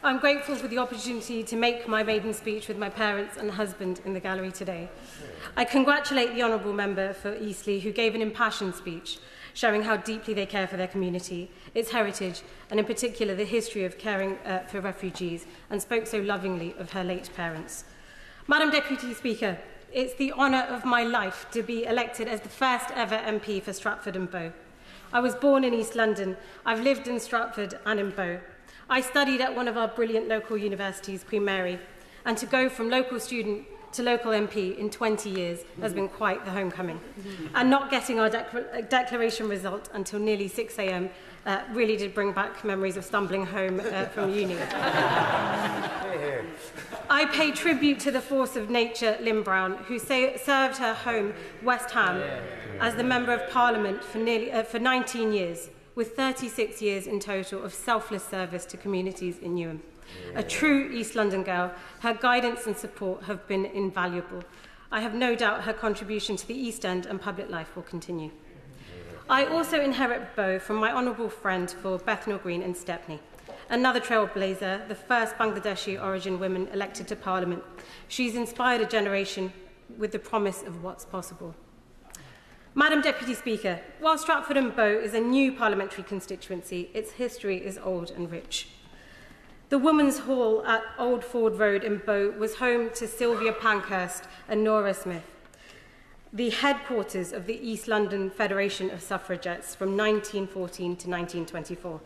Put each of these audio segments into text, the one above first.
I'm grateful for the opportunity to make my maiden speech with my parents and husband in the gallery today. I congratulate the Honourable Member for Eastleigh, who gave an impassioned speech, showing how deeply they care for their community, its heritage, and in particular the history of caring for refugees, and spoke so lovingly of her late parents. Madam Deputy Speaker, it's the honour of my life to be elected as the first ever MP for Stratford and Bow. I was born in East London. I've lived in Stratford and in Bow. I studied at one of our brilliant local universities, Queen Mary, and to go from local student to local MP in 20 years has been quite the homecoming. And not getting our declaration result until nearly 6 a.m. Really did bring back memories of stumbling home from uni. I pay tribute to the force of nature, Lynn Brown, who served her home, West Ham, as the Member of Parliament for 19 years, with 36 years in total of selfless service to communities in Newham. A true East London girl, her guidance and support have been invaluable. I have no doubt her contribution to the East End and public life will continue. I also inherit Bow from my honourable friend for Bethnal Green and Stepney. Another trailblazer, the first Bangladeshi origin woman elected to Parliament. She's inspired a generation with the promise of what's possible. Madam Deputy Speaker, while Stratford and Bow is a new parliamentary constituency, its history is old and rich. The Women's Hall at Old Ford Road in Bow was home to Sylvia Pankhurst and Nora Smith, the headquarters of the East London Federation of Suffragettes from 1914 to 1924,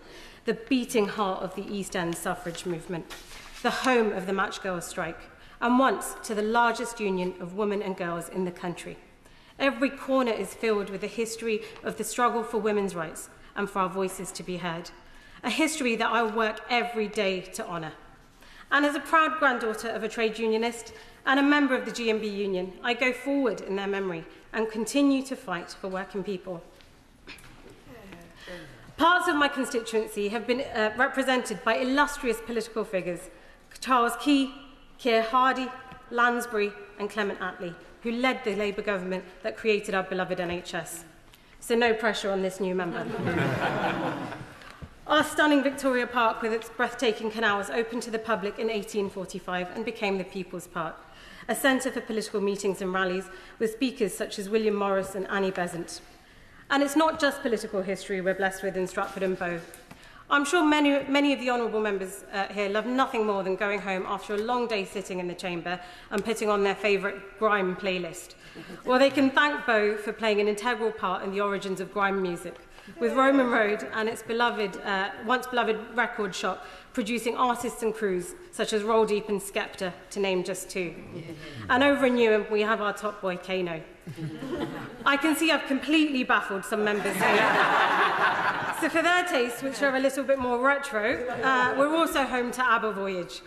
the beating heart of the East End suffrage movement, the home of the Match Girls strike, and once to the largest union of women and girls in the country. Every corner is filled with the history of the struggle for women's rights and for our voices to be heard, a history that I work every day to honour. And as a proud granddaughter of a trade unionist and a member of the GMB union, I go forward in their memory and continue to fight for working people. Parts of my constituency have been represented by illustrious political figures, Charles Key, Keir Hardie, Lansbury and Clement Attlee, who led the Labour government that created our beloved NHS. So no pressure on this new member. Our stunning Victoria Park with its breathtaking canals opened to the public in 1845 and became the People's Park, a centre for political meetings and rallies with speakers such as William Morris and Annie Besant. And it's not just political history we're blessed with in Stratford and Bow. I'm sure many of the honourable members here love nothing more than going home after a long day sitting in the chamber and putting on their favourite grime playlist. Or they can thank Bow for playing an integral part in the origins of grime music, with Roman Road and its once beloved record shop producing artists and crews such as Roll Deep and Skepta, to name just two. And over in Newham, we have our top boy, Kano. I can see I've completely baffled some members here. So for their tastes, which are a little bit more retro, we're also home to ABBA Voyage.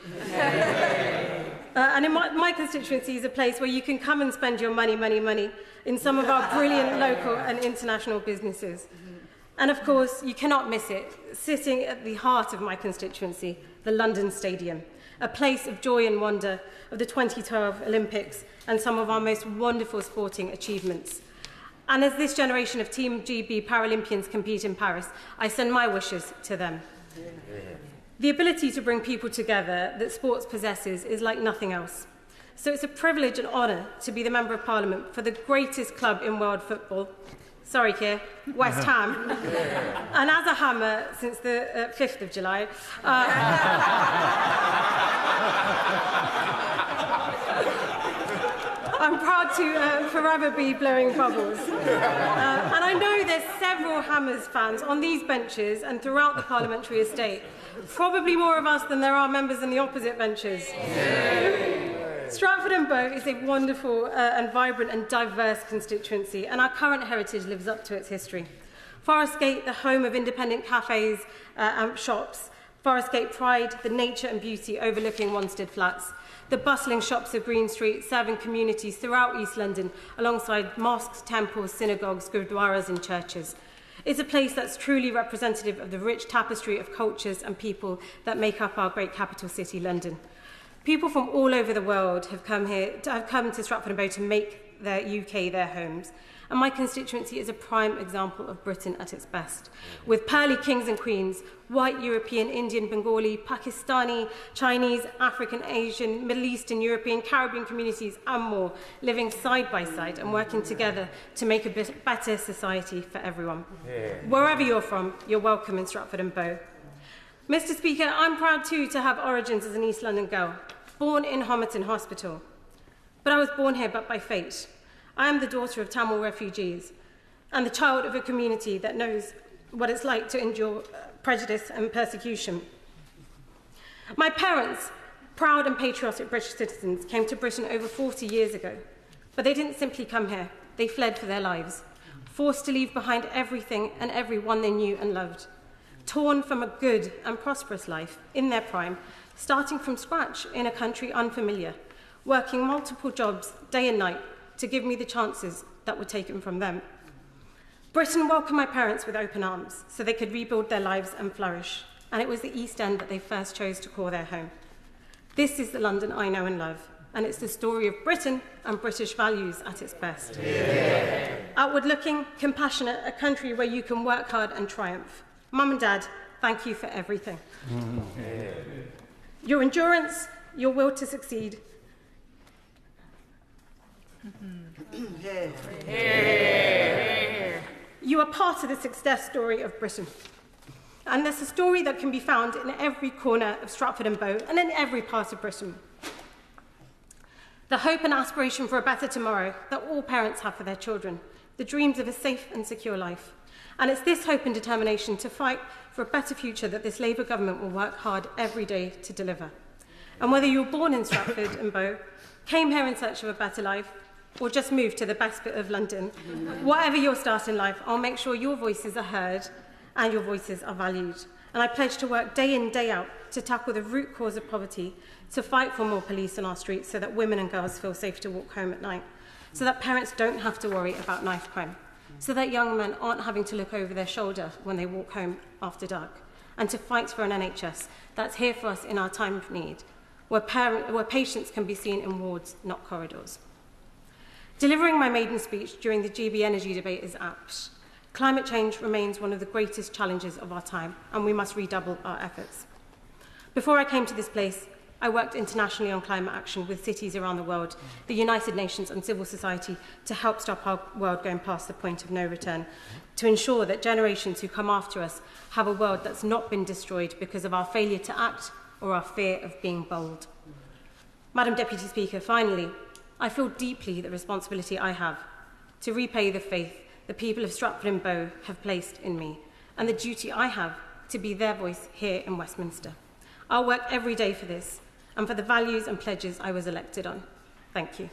And in my constituency is a place where you can come and spend your money in some of our brilliant local and international businesses. And of course, you cannot miss it, sitting at the heart of my constituency, the London Stadium, a place of joy and wonder of the 2012 Olympics and some of our most wonderful sporting achievements. And as this generation of Team GB Paralympians compete in Paris, I send my wishes to them. The ability to bring people together that sports possesses is like nothing else. So it's a privilege and honour to be the Member of Parliament for the greatest club in world football. Sorry, Keir, West Ham. And as a Hammer since the 5th of July, I'm proud to forever be blowing bubbles. And I know there's several Hammers fans on these benches and throughout the parliamentary estate. Probably more of us than there are members in the opposite benches. Stratford and Bow is a wonderful and vibrant and diverse constituency, and our current heritage lives up to its history. Forest Gate, the home of independent cafes and shops. Forest Gate Pride, the nature and beauty overlooking Wanstead Flats. The bustling shops of Green Street serving communities throughout East London alongside mosques, temples, synagogues, gurdwaras and churches. It's a place that's truly representative of the rich tapestry of cultures and people that make up our great capital city, London. People from all over the world have come to Stratford and Bow to make their homes. And my constituency is a prime example of Britain at its best, with pearly kings and queens, white, European, Indian, Bengali, Pakistani, Chinese, African, Asian, Middle Eastern, European, Caribbean communities and more living side by side and working together to make a better society for everyone. Yeah. Wherever you're from, you're welcome in Stratford and Bow. Mr. Speaker, I'm proud too to have origins as an East London girl, born in Homerton Hospital. But I was born here but by fate. I am the daughter of Tamil refugees and the child of a community that knows what it's like to endure prejudice and persecution. My parents, proud and patriotic British citizens, came to Britain over 40 years ago, but they didn't simply come here. They fled for their lives, forced to leave behind everything and everyone they knew and loved, torn from a good and prosperous life in their prime, starting from scratch in a country unfamiliar, working multiple jobs day and night to give me the chances that were taken from them. Britain welcomed my parents with open arms so they could rebuild their lives and flourish, and it was the East End that they first chose to call their home. This is the London I know and love, and it's the story of Britain and British values at its best. Yeah. Outward looking, compassionate, a country where you can work hard and triumph. Mum and Dad, thank you for everything. Yeah. Your endurance, your will to succeed. You are part of the success story of Britain. And there's a story that can be found in every corner of Stratford and Bow and in every part of Britain. The hope and aspiration for a better tomorrow that all parents have for their children, the dreams of a safe and secure life. And it's this hope and determination to fight for a better future that this Labour government will work hard every day to deliver. And whether you were born in Stratford and Bow, came here in search of a better life, or just moved to the best bit of London, whatever your start in life, I'll make sure your voices are heard and your voices are valued. And I pledge to work day in, day out to tackle the root cause of poverty, to fight for more police on our streets so that women and girls feel safe to walk home at night, so that parents don't have to worry about knife crime, so that young men aren't having to look over their shoulder when they walk home after dark, and to fight for an NHS that's here for us in our time of need, where patients can be seen in wards, not corridors. Delivering my maiden speech during the GB energy debate is apt. Climate change remains one of the greatest challenges of our time, and we must redouble our efforts. Before I came to this place, I worked internationally on climate action with cities around the world, the United Nations and civil society to help stop our world going past the point of no return, to ensure that generations who come after us have a world that's not been destroyed because of our failure to act or our fear of being bold. Madam Deputy Speaker, finally, I feel deeply the responsibility I have to repay the faith the people of Stratford and Bow have placed in me, and the duty I have to be their voice here in Westminster. I'll work every day for this, and for the values and pledges I was elected on. Thank you.